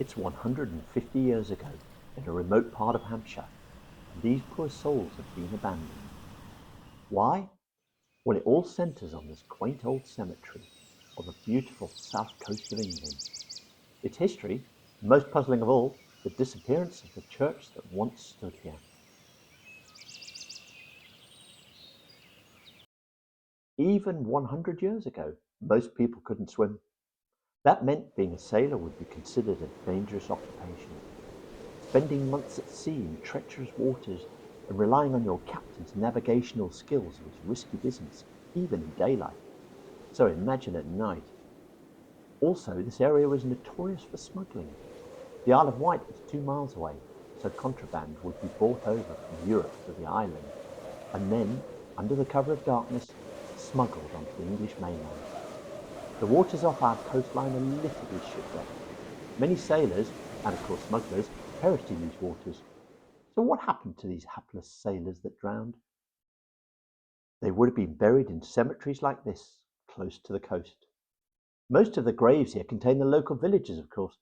It's 150 years ago, in a remote part of Hampshire, and these poor souls have been abandoned. Why? Well, it all centres on this quaint old cemetery on the beautiful south coast of England. Its history, and most puzzling of all, the disappearance of the church that once stood here. Even 100 years ago, most people couldn't swim. That meant being a sailor would be considered a dangerous occupation. Spending months at sea in treacherous waters and relying on your captain's navigational skills was risky business, even in daylight. So imagine at night. Also, this area was notorious for smuggling. The Isle of Wight was 2 miles away, so contraband would be brought over from Europe to the island, and then, under the cover of darkness, smuggled onto the English mainland. The waters off our coastline are littered with shipwreck. Many sailors, and of course smugglers, perished in these waters. So what happened to these hapless sailors that drowned? They would have been buried in cemeteries like this, close to the coast. Most of the graves here contain the local villagers, of course.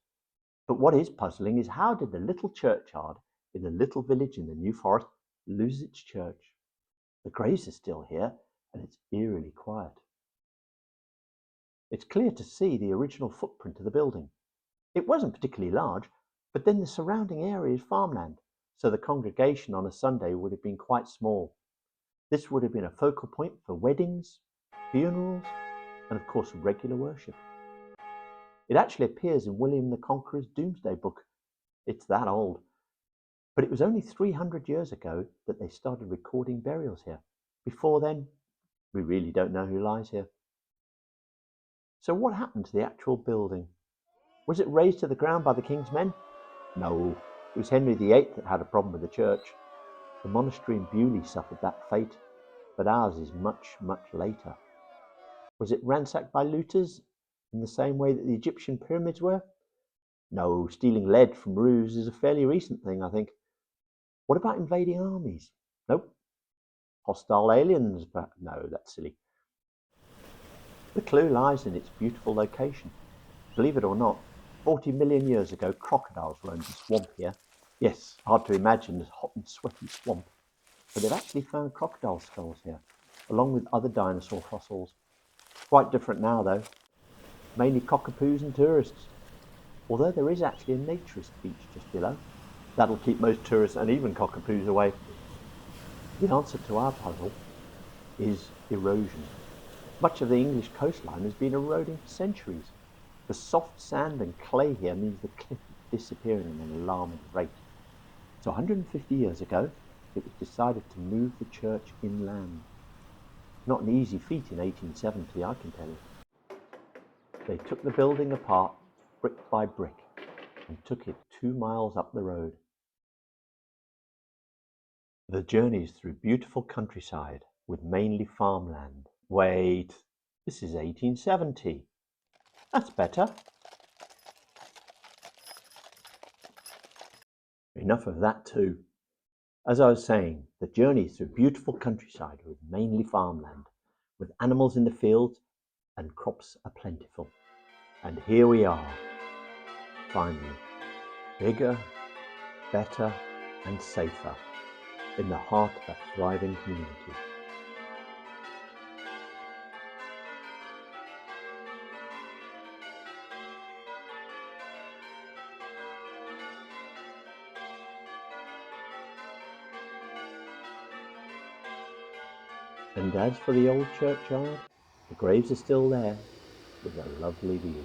But what is puzzling is how did the little churchyard in the little village in the New Forest lose its church? The graves are still here, and it's eerily quiet. It's clear to see the original footprint of the building. It wasn't particularly large, but then the surrounding area is farmland, so the congregation on a Sunday would have been quite small. This would have been a focal point for weddings, funerals, and of course regular worship. It actually appears in William the Conqueror's Doomsday Book. It's that old. But it was only 300 years ago that they started recording burials here. Before then, we really don't know who lies here. So what happened to the actual building? Was it razed to the ground by the king's men? No, it was Henry VIII that had a problem with the church. The monastery in Beaulieu suffered that fate, but ours is much, much later. Was it ransacked by looters in the same way that the Egyptian pyramids were? No, stealing lead from roofs is a fairly recent thing, I think. What about invading armies? Nope. Hostile aliens? But no, that's silly. The clue lies in its beautiful location. Believe it or not, 40 million years ago, crocodiles roamed the swamp here. Yes, hard to imagine this hot and sweaty swamp. But they've actually found crocodile skulls here, along with other dinosaur fossils. Quite different now, though. Mainly cockapoos and tourists. Although there is actually a naturist beach just below. That'll keep most tourists and even cockapoos away. The answer to our puzzle is erosion. Much of the English coastline has been eroding for centuries. The soft sand and clay here means the cliff is disappearing at an alarming rate. So 150 years ago, it was decided to move the church inland. Not an easy feat in 1870, I can tell you. They took the building apart, brick by brick, and took it 2 miles up the road. The journey's through beautiful countryside with mainly farmland. Wait, this is 1870. That's better. Enough of that too. As I was saying, the journey through beautiful countryside with mainly farmland, with animals in the fields and crops are plentiful. And here we are, finally, bigger, better and safer, in the heart of a thriving community. And as for the old churchyard, the graves are still there, with a lovely view.